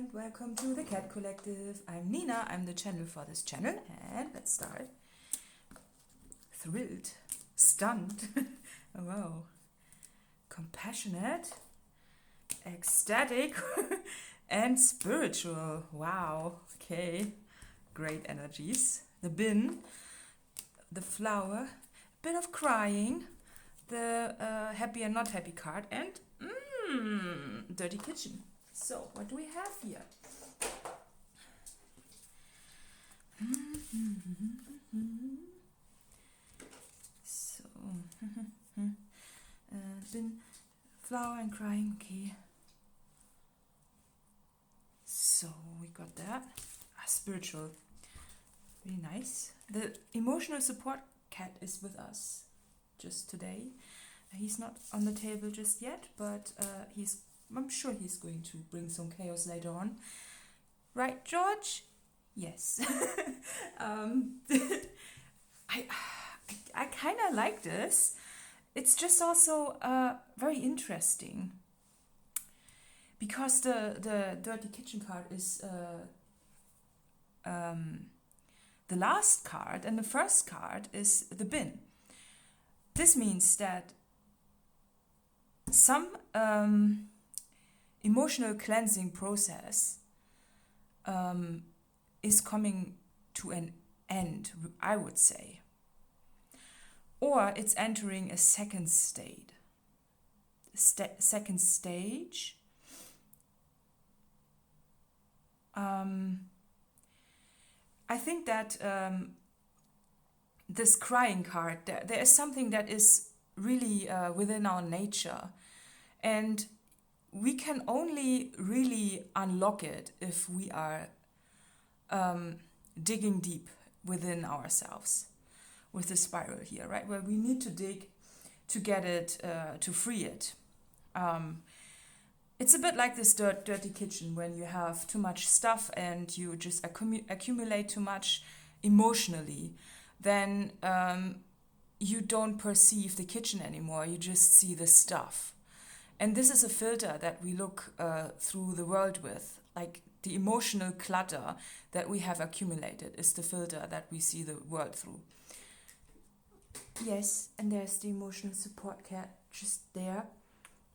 and welcome to the Cat Collective. I'm Nina, I'm the channel for this channel, and let's start. Thrilled, stunned, oh, wow, compassionate, ecstatic, and spiritual. Wow, okay, great energies. The bin, the flower, a bit of crying, the happy and not happy card, and dirty kitchen. So, what do we have here? So, bin, flower and crying, okay. So, we got that. Spiritual, really nice. The emotional support cat is with us just today. He's not on the table just yet, but I'm sure he's going to bring some chaos later on. Right, George? Yes. I kind of like this. It's just also very interesting because the dirty kitchen card is the last card, and the first card is the bin. This means that some emotional cleansing process is coming to an end, I would say. Or it's entering a second state. Second stage. I think that this crying card, there is something that is really within our nature. And we can only really unlock it if we are digging deep within ourselves with the spiral here, right? Where we need to dig to get it, to free it. It's a bit like this dirty kitchen when you have too much stuff and you just accumulate too much emotionally, then you don't perceive the kitchen anymore, you just see the stuff. And this is a filter that we look through the world with. Like the emotional clutter that we have accumulated is the filter that we see the world through. Yes, and there's the emotional support cat just there.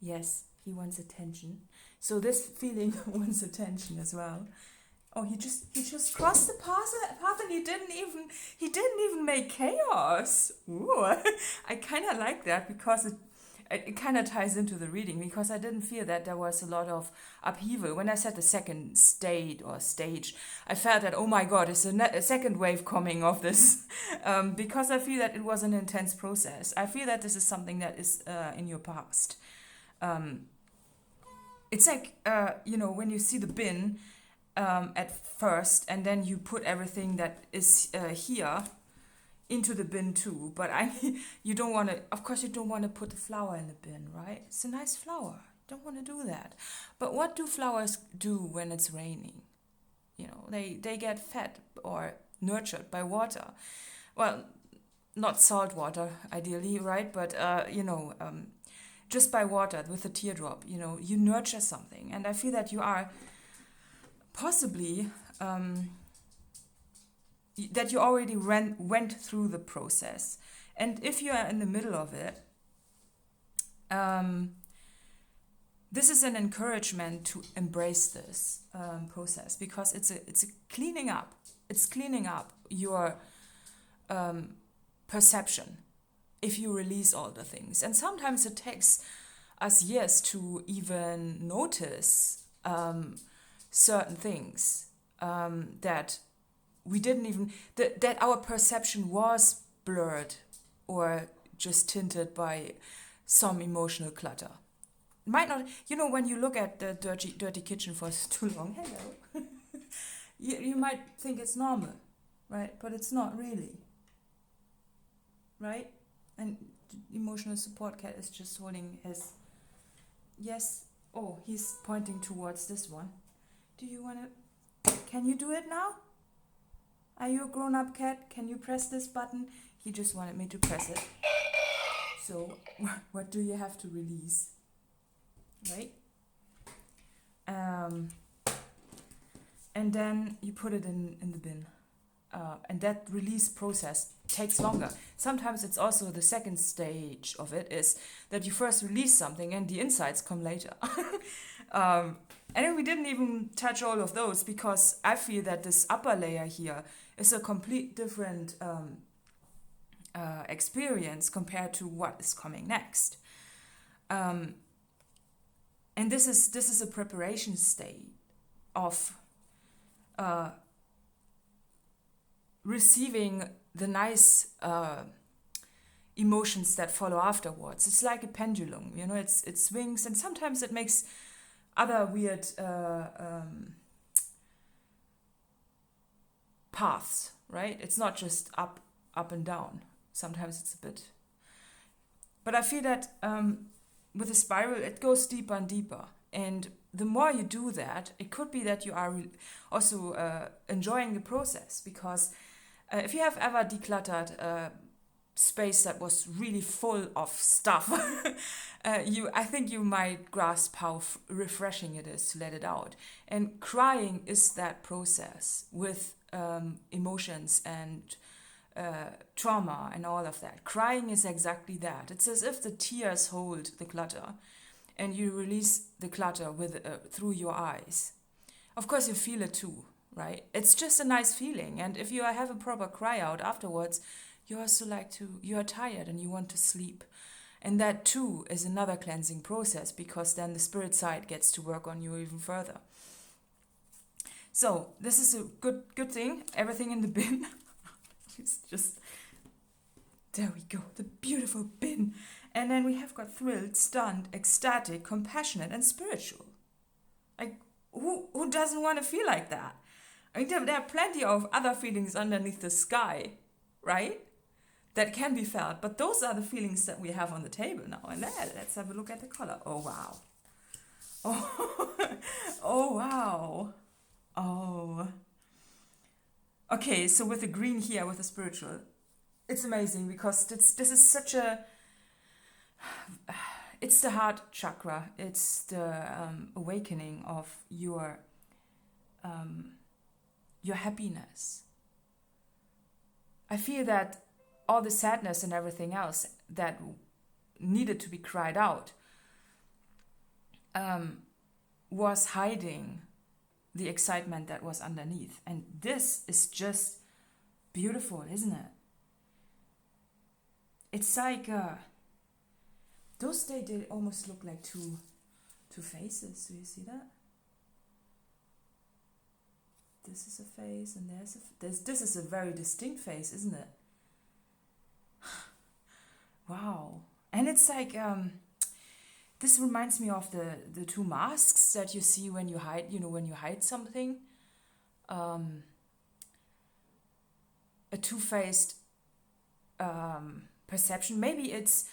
Yes, he wants attention. So this feeling wants attention as well. Oh, he just crossed the path and he didn't even make chaos. Ooh, I kind of like that because it kind of ties into the reading, because I didn't feel that there was a lot of upheaval. When I said the second stage, I felt that, oh my God, it's a second wave coming of this, because I feel that it was an intense process. I feel that this is something that is in your past. It's like, when you see the bin at first, and then you put everything that is here into the bin too, but you don't want to, of course you don't want to put the flower in the bin, right? It's a nice flower, don't want to do that. But what do flowers do when it's raining? They get fed or nurtured by water. Well, not salt water ideally, right? But just by water with a teardrop, you nurture something. And I feel that you are possibly that you already went through the process. And if you are in the middle of it, this is an encouragement to embrace this process, because it's a cleaning up. It's cleaning up your perception if you release all the things. And sometimes it takes us years to even notice certain things that we didn't even, that our perception was blurred or just tinted by some emotional clutter. Might not, when you look at the dirty kitchen for too long, hello, you might think it's normal, right? But it's not really, right? And the emotional support cat is just holding his, yes, oh, he's pointing towards this one. Do you want to, can you do it now? Are you a grown-up cat? Can you press this button? He just wanted me to press it. So, what do you have to release? Right? and then you put it in the bin. And that release process takes longer. Sometimes it's also the second stage of it is that you first release something and the insights come later. And we didn't even touch all of those because I feel that this upper layer here is a complete different experience compared to what is coming next. And this is a preparation state of receiving the nice emotions that follow afterwards. It's like a pendulum, you know, it swings, and sometimes it makes other weird paths, right? It's not just up and down. Sometimes it's a bit. But I feel that with a spiral, it goes deeper and deeper. And the more you do that, it could be that you are also enjoying the process, because if you have ever decluttered a space that was really full of stuff, I think you might grasp how refreshing it is to let it out. And crying is that process with emotions and trauma and all of that. Crying is exactly that. It's as if the tears hold the clutter, and you release the clutter through your eyes. Of course, you feel it too, right? It's just a nice feeling. And if you have a proper cry out afterwards, you also you are tired and you want to sleep. And that too is another cleansing process, because then the spirit side gets to work on you even further. So this is a good thing. Everything in the bin. It's just, there we go, the beautiful bin. And then we have got thrilled, stunned, ecstatic, compassionate, and spiritual. Like, who doesn't want to feel like that? I mean, there are plenty of other feelings underneath the sky, right? That can be felt. But those are the feelings that we have on the table now. And let's have a look at the color. Oh, wow. Oh, oh wow. Oh. Okay, so with the green here, with the spiritual, it's amazing, because this is such a... It's the heart chakra. It's the awakening of your happiness. I feel that all the sadness and everything else that needed to be cried out was hiding the excitement that was underneath. And this is just beautiful, isn't it? It's like those they almost look like two faces. Do you see that? This is a face, and this is a very distinct face, isn't it? Wow. And it's like this reminds me of the two masks that you see when you hide, when you hide something. A two-faced perception. Maybe it's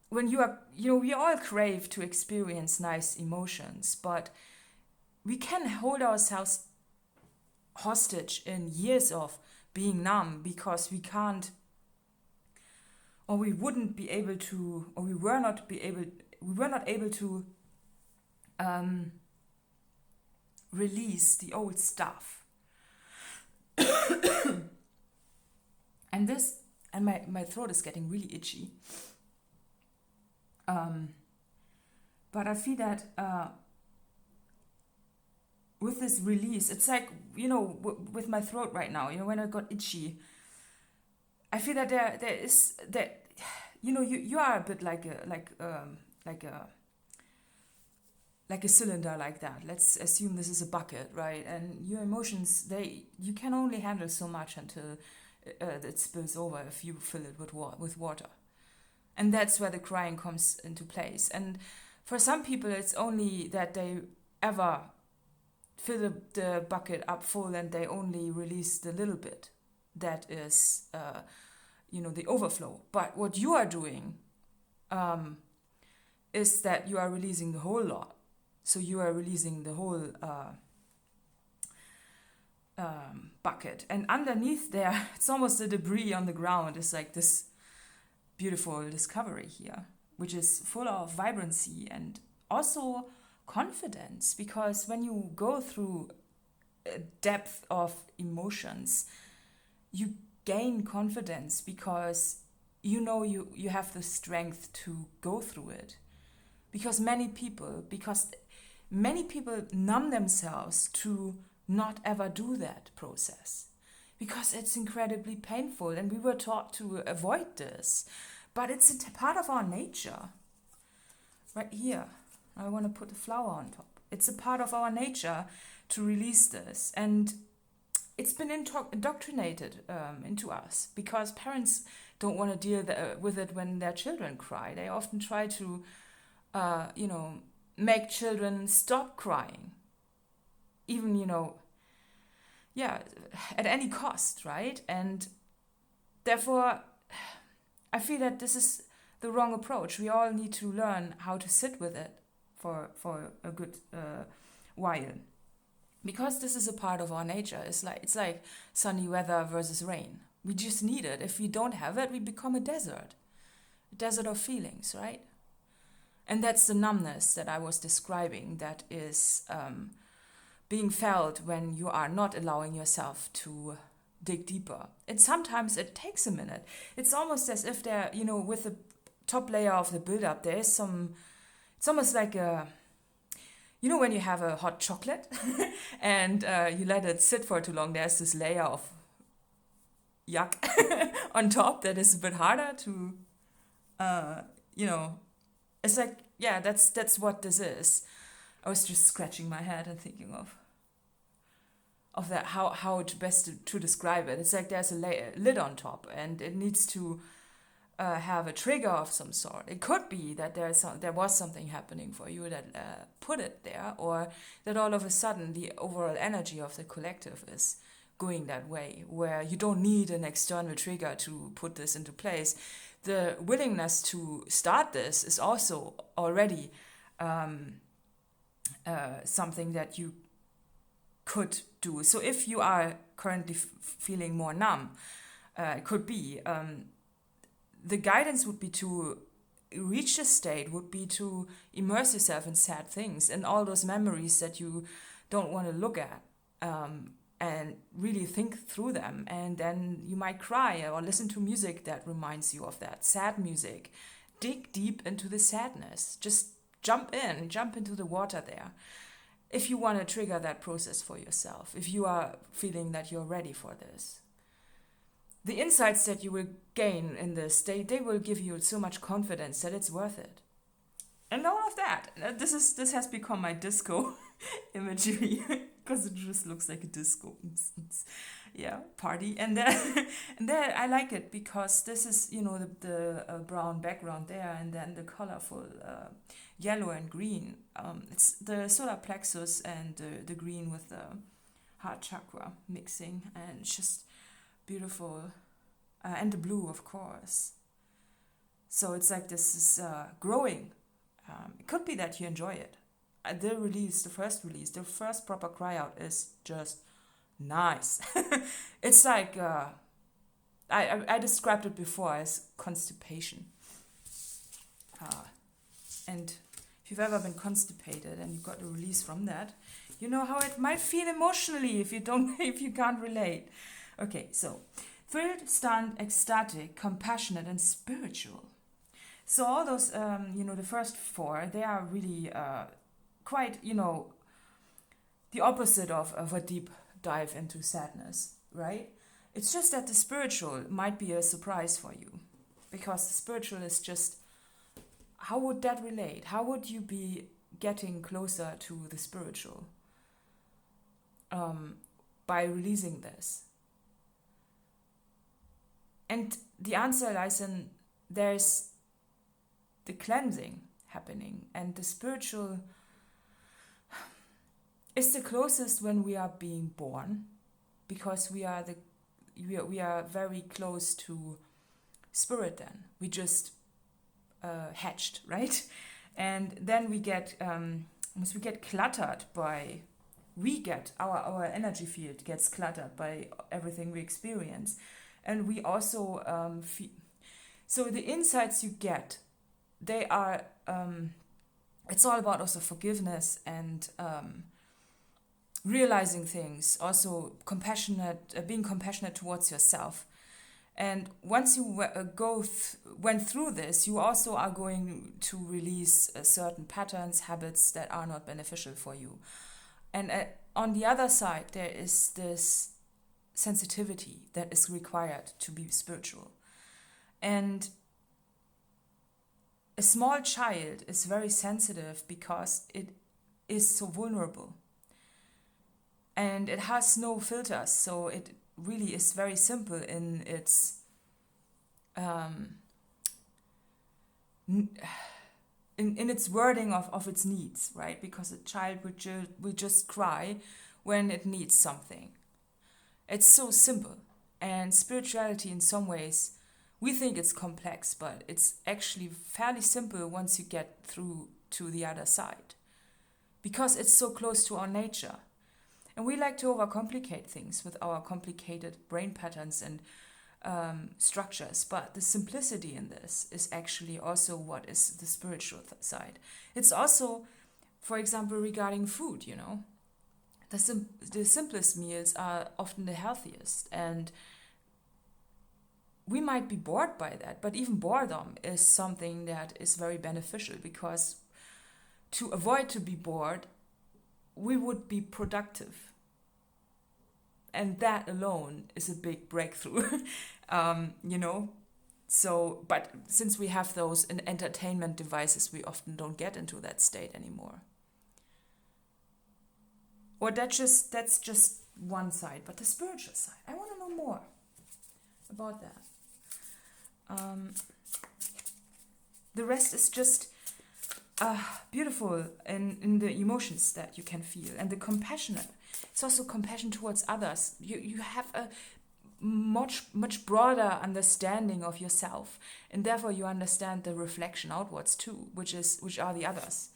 when you are, we all crave to experience nice emotions, but we can hold ourselves hostage in years of being numb because we can't, or we wouldn't be able to, or we were not able to release the old stuff. And my throat is getting really itchy. But I feel that with this release, it's like, with my throat right now, when I got itchy, I feel that there is that, you are a bit like a cylinder like that. Let's assume this is a bucket, right? And your emotions, you can only handle so much until it spills over if you fill it with water. And that's where the crying comes into place. And for some people, it's only that they ever fill the bucket up full and they only release the little bit that is, the overflow. But what you are doing is that you are releasing the whole lot. So you are releasing the whole bucket. And underneath there, it's almost the debris on the ground. It's like this beautiful discovery here, which is full of vibrancy and also confidence, because when you go through depth of emotions, you gain confidence because you know you have the strength to go through it. Because many people numb themselves to not ever do that process because it's incredibly painful, and we were taught to avoid this. But it's a part of our nature. Right here, I want to put a flower on top. It's a part of our nature to release this, and it's been indoctrinated into us because parents don't want to deal with it when their children cry. They often try to, make children stop crying, even, at any cost, right? And therefore, I feel that this is the wrong approach. We all need to learn how to sit with it for a good while, because this is a part of our nature. It's like sunny weather versus rain. We just need it. If we don't have it, we become a desert of feelings, right? And that's the numbness that I was describing, that is being felt when you are not allowing yourself to dig deeper. And sometimes it takes a minute. It's almost as if there, with the top layer of the build-up, there is some, it's almost like when you have a hot chocolate and you let it sit for too long, there's this layer of yuck on top that is a bit harder to, it's like, yeah, that's what this is. I was just scratching my head and thinking of that, how to best to describe it. It's like there's a lid on top, and it needs to have a trigger of some sort. It could be that there was something happening for you that put it there, or that all of a sudden the overall energy of the collective is going that way, where you don't need an external trigger to put this into place. The willingness to start this is also already something that you could do. So if you are currently feeling more numb, it could be the guidance would be to reach this state, would be to immerse yourself in sad things and all those memories that you don't want to look at, and really think through them. And then you might cry or listen to music that reminds you of that sad music. Dig deep into the sadness. Just jump into the water there. If you want to trigger that process for yourself, if you are feeling that you're ready for this. The insights that you will gain in this state, they will give you so much confidence that it's worth it. And all of that. This has become my disco imagery because it just looks like a disco party. And then I like it because this is the brown background there, and then the colorful yellow and green. It's the solar plexus and the green with the heart chakra mixing, and it's just beautiful, and the blue, of course. So it's like this is growing. It could be that you enjoy it. The first proper cry out is just nice. It's like I described it before as constipation. And if you've ever been constipated and you got a release from that, you know how it might feel emotionally if you can't relate. Okay, so thrilled, stunned, ecstatic, compassionate, and spiritual. So all those, the first four, they are really quite, the opposite of a deep dive into sadness, right? It's just that the spiritual might be a surprise for you, because the spiritual is just, how would that relate? How would you be getting closer to the spiritual by releasing this? And the answer lies in, there's the cleansing happening, and the spiritual is the closest when we are being born, because we are very close to spirit. Then we just hatched, right? And then we get cluttered by, our energy field gets cluttered by everything we experience. And we also so the insights you get, they are it's all about also forgiveness and realizing things, also being compassionate towards yourself. And once you went through this, you also are going to release certain patterns, habits that are not beneficial for you. And on the other side, there is this sensitivity that is required to be spiritual. And a small child is very sensitive because it is so vulnerable. And it has no filters, so it really is very simple in its in its wording of its needs, right? Because a child will just cry when it needs something. It's so simple. And spirituality, in some ways, we think it's complex, but it's actually fairly simple once you get through to the other side. Because it's so close to our nature. And we like to overcomplicate things with our complicated brain patterns and structures. But the simplicity in this is actually also what is the spiritual side. It's also, for example, regarding food, The simplest meals are often the healthiest. And we might be bored by that, but even boredom is something that is very beneficial, because to avoid to be bored, we would be productive. And that alone is a big breakthrough, So, but since we have those entertainment devices, we often don't get into that state anymore. Or that's just one side, but the spiritual side, I want to know more about that. The rest is just beautiful in the emotions that you can feel, and the compassionate. It's also compassion towards others. You have a much broader understanding of yourself, and therefore you understand the reflection outwards too, which are the others.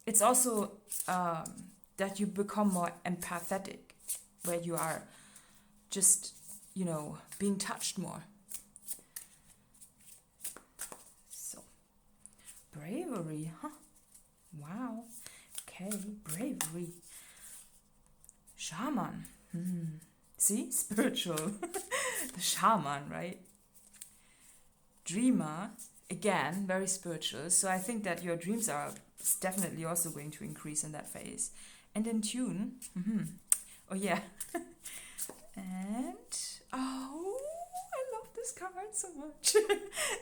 It's also that you become more empathetic, where you are just, being touched more. So, bravery, huh? Wow. Okay, bravery. Shaman. See? Spiritual. The shaman, right? Dreamer. Again, very spiritual. So I think that your dreams are definitely also going to increase in that phase. And in tune. Oh, yeah. And, I love this card so much.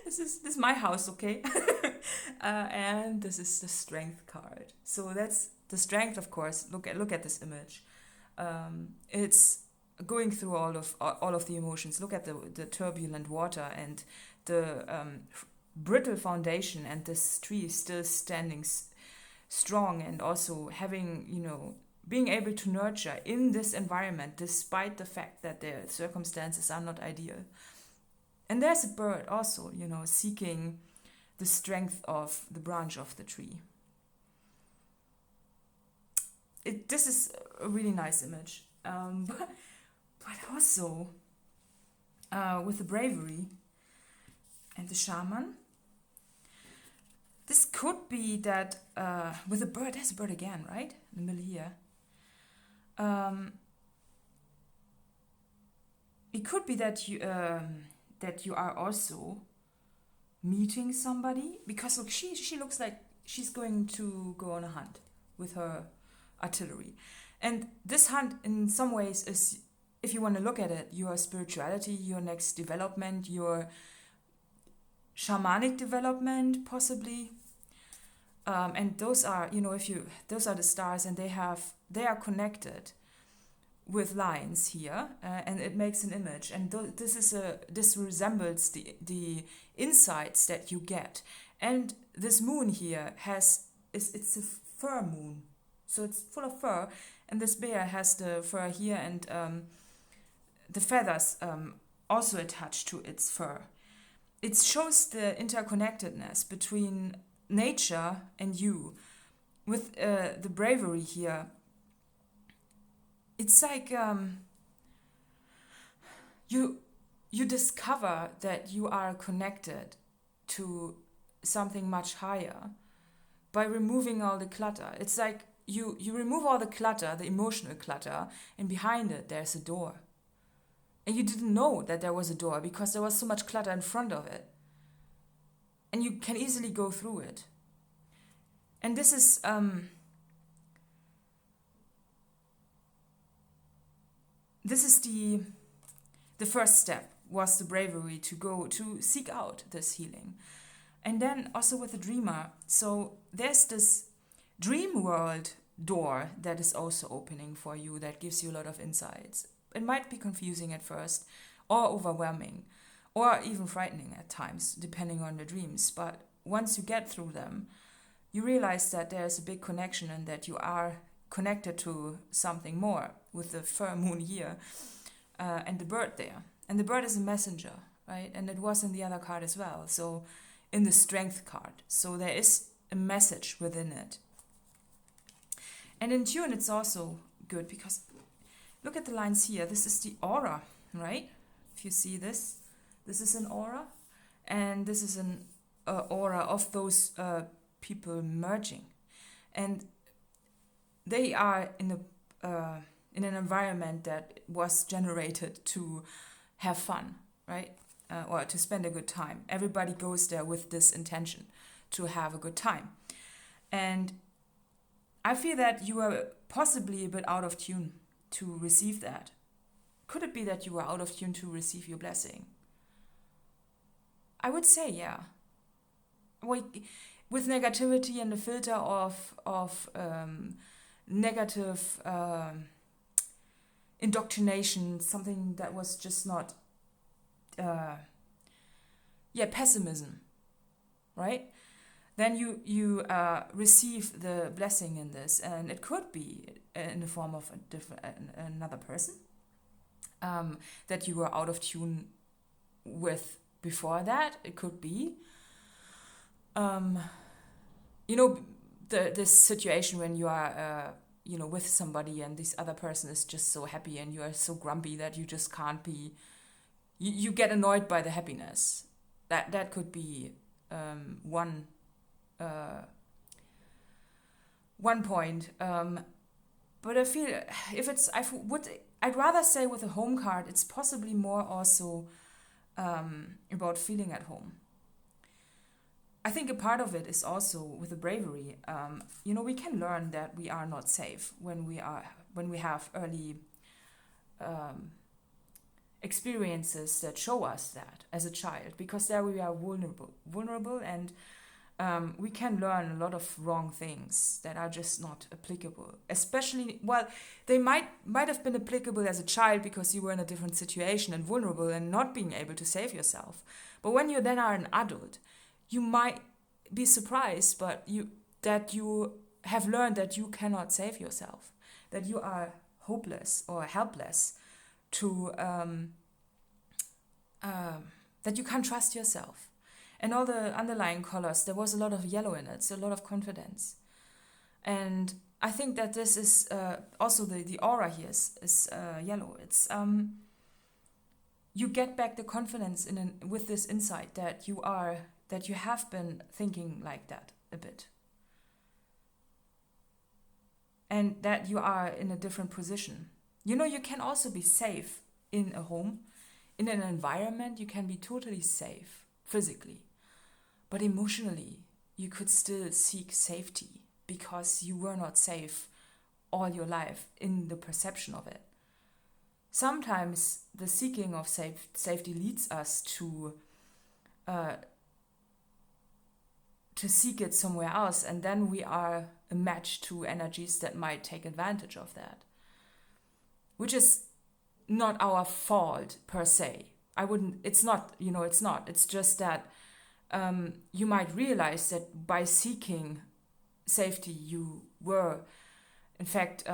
This is my house, okay? And this is the strength card. So that's the strength, of course. Look at this image. It's going through all of the emotions. Look at the turbulent water and the brittle foundation, and this tree is still standing strong, and also having, being able to nurture in this environment despite the fact that the circumstances are not ideal. And there's a bird also, seeking the strength of the branch of the tree. This is a really nice image. But also with the bravery and the shaman, this could be that with a bird, there's a bird again, right? In the middle here. It could be that you are also meeting somebody, because look, she looks like she's going to go on a hunt with her artillery. And this hunt in some ways is, if you want to look at it, your spirituality, your next development, your shamanic development, possibly. And those are, those are the stars, and they are connected with lines here, and it makes an image. And this resembles the insights that you get. And this moon here it's a fur moon, so it's full of fur. And this bear has the fur here, and the feathers also attached to its fur. It shows the interconnectedness between nature and you. With the bravery here, it's like you discover that you are connected to something much higher, by removing all the clutter. It's like you remove all the clutter, the emotional clutter, and behind it there's a door. And you didn't know that there was a door because there was so much clutter in front of it. And you can easily go through it. And this is the first step, was the bravery to go to seek out this healing. And then also with the dreamer, so there's this dream world door that is also opening for you, that gives you a lot of insights. It might be confusing at first, or overwhelming, or even frightening at times, depending on the dreams. But once you get through them, you realize that there's a big connection and that you are connected to something more with the full moon here and the bird there. And the bird is a messenger, right? And it was in the other card as well. So in the strength card. So there is a message within it. And in tune, it's also good because look at the lines here. This is the aura, right? If you see this, this is an aura. And this is an aura of those people merging. And they are in an environment that was generated to have fun, right? Or to spend a good time. Everybody goes there with this intention to have a good time. And I feel that you are possibly a bit out of tune to receive that. Could it be that you are out of tune to receive your blessing? I would say, yeah. With negativity and the filter of negative indoctrination, something that was just not, pessimism, right? Then you receive the blessing in this, and it could be in the form of another person that you were out of tune with before that. It could be, this situation when you are, with somebody and this other person is just so happy and you are so grumpy that you just can't be. You get annoyed by the happiness. That could be one point. But I feel I'd rather say with a home card, it's possibly more also about feeling at home. I think a part of it is also with the bravery. We can learn that we are not safe when we have early experiences that show us that as a child, because there we are vulnerable, and we can learn a lot of wrong things that are just not applicable. Especially, they might have been applicable as a child because you were in a different situation and vulnerable and not being able to save yourself. But when you then are an adult, you might be surprised, that you have learned that you cannot save yourself, that you are hopeless or helpless, to that you can't trust yourself. And all the underlying colors, there was a lot of yellow in it, so a lot of confidence. And I think that this is also the aura here is yellow. It's you get back the confidence with this insight that you have been thinking like that a bit, and that you are in a different position. You can also be safe in a home, in an environment. You can be totally safe physically, but emotionally you could still seek safety because you were not safe all your life in the perception of it. Sometimes the seeking of safety leads us to seek it somewhere else, and then we are a match to energies that might take advantage of that, which is not our fault per se. It's not. It's just that you might realize that by seeking safety, you were, in fact,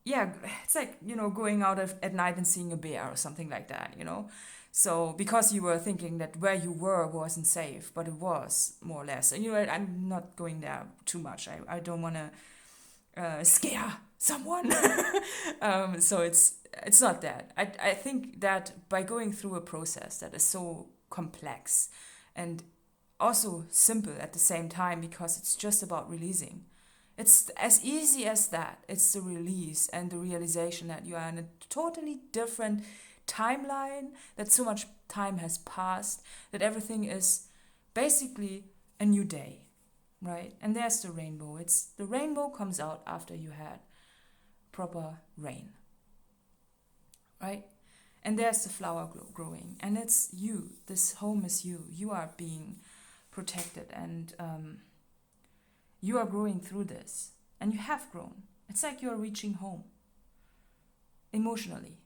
it's like, going out at night and seeing a bear or something like that, So because you were thinking that where you were wasn't safe, but it was, more or less. And I'm not going there too much. I don't want to scare someone. So it's not that. I think that by going through a process that is so complex and also simple at the same time, because it's just about releasing. It's as easy as that. It's the release and the realization that you are in a totally different timeline, that so much time has passed, that everything is basically a new day, right? And there's the rainbow. The rainbow comes out after you had proper rain, right? And there's the flower growing, and it's you. This home is you. You are being protected, and you are growing through this, and you have grown. It's like you're reaching home emotionally,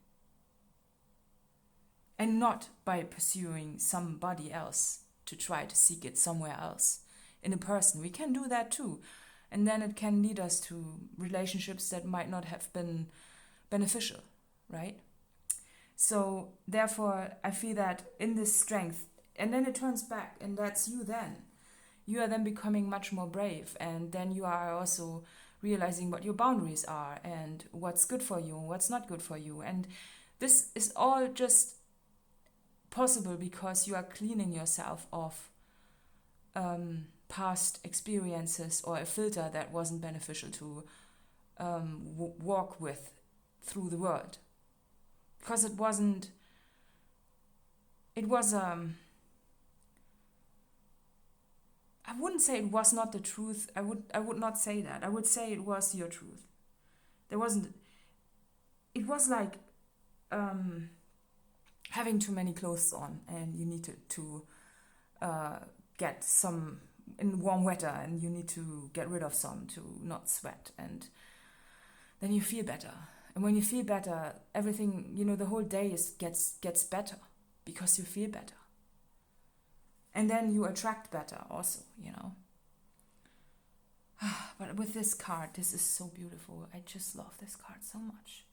and not by pursuing somebody else to try to seek it somewhere else in a person. We can do that too, and then it can lead us to relationships that might not have been beneficial, right? So therefore, I feel that in this strength, and then it turns back, and that's you then. You are then becoming much more brave, and then you are also realizing what your boundaries are and what's good for you and what's not good for you. And this is all just possible because you are cleaning yourself of past experiences or a filter that wasn't beneficial to walk with through the world. Because it was I wouldn't say it was not the truth. I would not say that. I would say it was your truth. It was like having too many clothes on, and you need to get some in warm weather, and you need to get rid of some to not sweat, and then you feel better. And when you feel better, everything, the whole day gets better because you feel better. And then you attract better also, But with this card, this is so beautiful. I just love this card so much.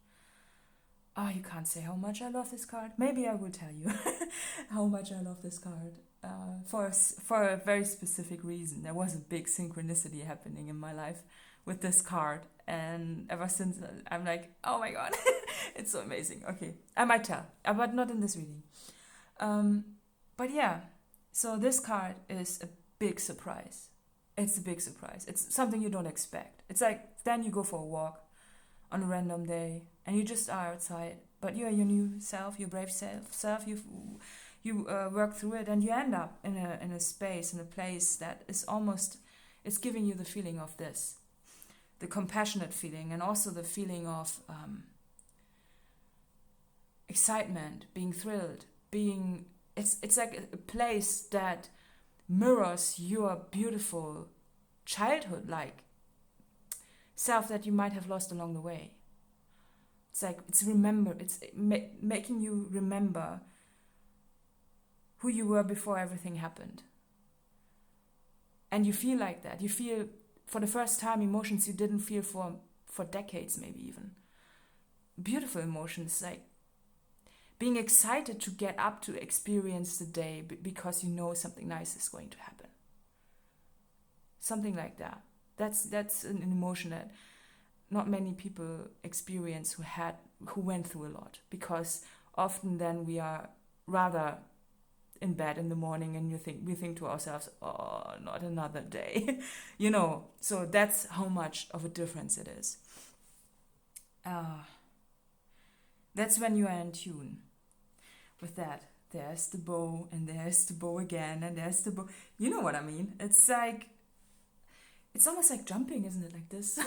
Oh, you can't say how much I love this card. Maybe I will tell you how much I love this card. For a very specific reason. There was a big synchronicity happening in my life with this card. And ever since, I'm like, oh my god, it's so amazing. Okay, I might tell, but not in this reading. But yeah, so this card is a big surprise. It's a big surprise. It's something you don't expect. It's like then you go for a walk on a random day and you just are outside, but you are your new self, your brave self. You work through it, and you end up in a space, in a place that is almost, it's giving you the feeling of this, the compassionate feeling, and also the feeling of excitement, being thrilled, it's like a place that mirrors your beautiful childhood-like self that you might have lost along the way. It's like it's making you remember who you were before everything happened. And you feel like that. You feel, for the first time, emotions you didn't feel for decades, maybe even. Beautiful emotions, like being excited to get up to experience the day because you know something nice is going to happen. Something like that. That's an emotion that not many people experience who went through a lot, because often then we are rather in bed in the morning and we think to ourselves, oh, not another day. So that's how much of a difference it is. That's when you are in tune with that. There's the bow, and there's the bow again, and there's the bow. You know what I mean? It's like, it's almost like jumping, isn't it? Like this,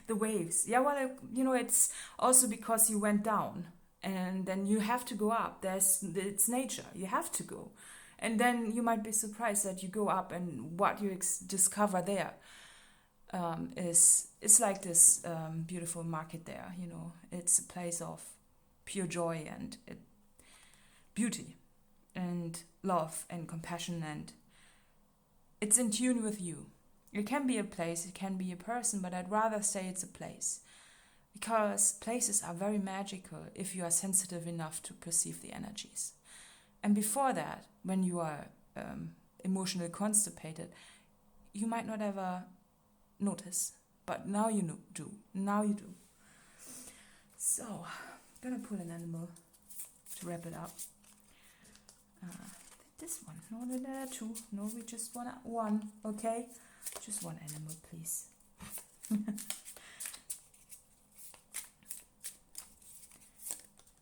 the waves. Yeah, well, it's also because you went down, and then you have to go up. It's nature. You have to go. And then you might be surprised that you go up, and what you discover there it's like this beautiful market there. It's a place of pure joy and beauty and love and compassion, and it's in tune with you. It can be a place, it can be a person, but I'd rather say it's a place, because places are very magical if you are sensitive enough to perceive the energies. And before that, when you are emotionally constipated, you might not ever notice, but now you do. Now you do. So, I'm gonna pull an animal to wrap it up. This one, no, two. No, we just want one, okay? Just one animal, please.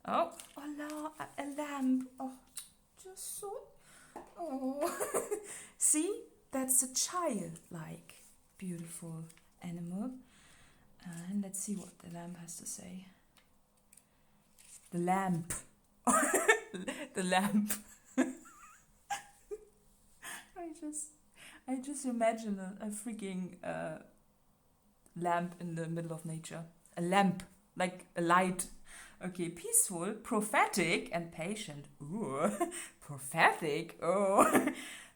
Oh, a lamb. Oh, just so. Oh, see, that's a childlike, beautiful animal. And let's see what the lamb has to say. The lamp. The lamp. I just imagine a freaking lamp in the middle of nature. A lamp, like a light. Okay, peaceful, prophetic, and patient. Ooh, prophetic. Oh,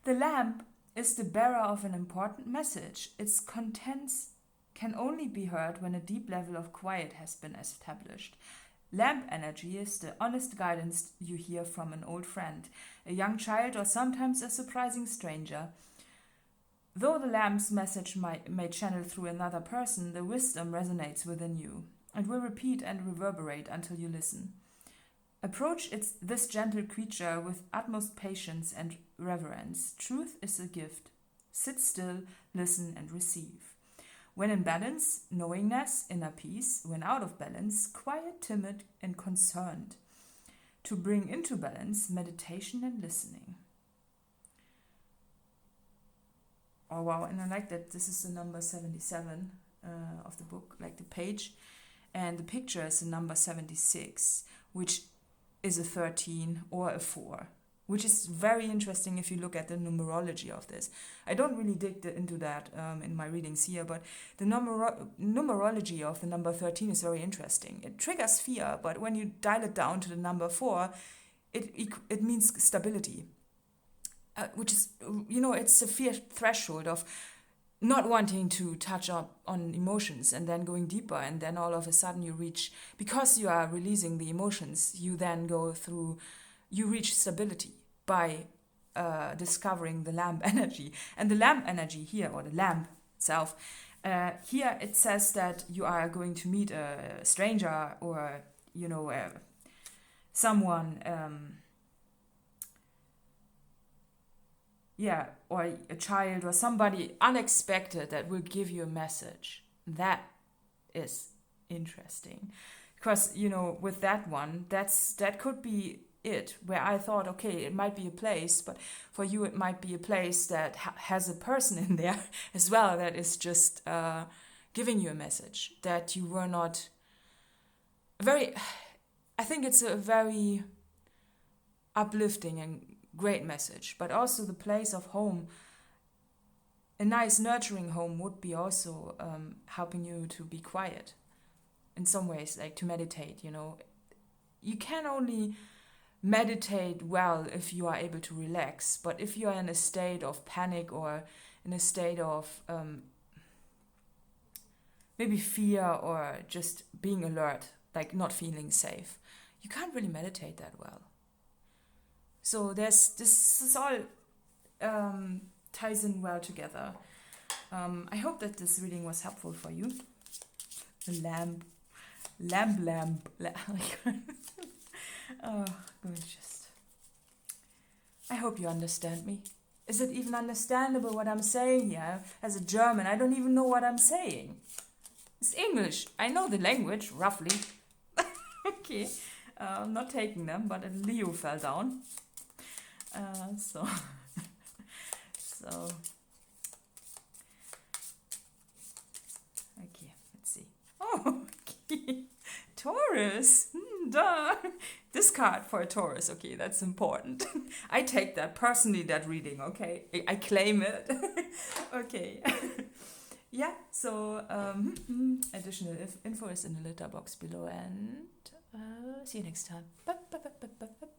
the lamp is the bearer of an important message. Its contents can only be heard when a deep level of quiet has been established. Lamp energy is the honest guidance you hear from an old friend, a young child, or sometimes a surprising stranger. Though the lamp's message may channel through another person, the wisdom resonates within you. It will repeat and reverberate until you listen. Approach this gentle creature with utmost patience and reverence. Truth is a gift. Sit still, listen, and receive. When in balance, knowingness, inner peace. When out of balance, quiet, timid, and concerned. To bring into balance, meditation and listening. Oh wow, and I like that this is the number 77 of the book, like the page. And the picture is the number 76, which is a 13 or a 4, which is very interesting if you look at the numerology of this. I don't really dig into that in my readings here, but the numerology of the number 13 is very interesting. It triggers fear, but when you dial it down to the number 4, it means stability, which is, it's a fear threshold of not wanting to touch up on emotions and then going deeper, and then all of a sudden you reach, because you are releasing the emotions, you then you reach stability by discovering the lamp energy. And the lamp energy here, or the lamp itself, here it says that you are going to meet a stranger or, someone, or a child or somebody unexpected that will give you a message. That is interesting. Because, with that one, that could be it, where I thought, okay, it might be a place, but for you it might be a place that has a person in there as well that is just giving you a message that you were not I think it's a very uplifting and great message, but also the place of home. A nice nurturing home would be also helping you to be quiet in some ways, like to meditate. You can only meditate well if you are able to relax, but if you are in a state of panic or in a state of maybe fear or just being alert, like not feeling safe, you can't really meditate that well. So this is all ties in well together. I hope that this reading was helpful for you. The lamp. Oh, gorgeous. I hope you understand me. Is it even understandable what I'm saying here? As a German, I don't even know what I'm saying. It's English. I know the language, roughly. Okay. I'm not taking them, but a Leo fell down. So, okay, let's see. Oh, okay. Taurus. Duh. This card for a Taurus. Okay, that's important. I take that personally, that reading, okay? I claim it. Okay. Yeah, so additional info is in the letter box below, and see you next time. Bye, bye, bye, bye, bye.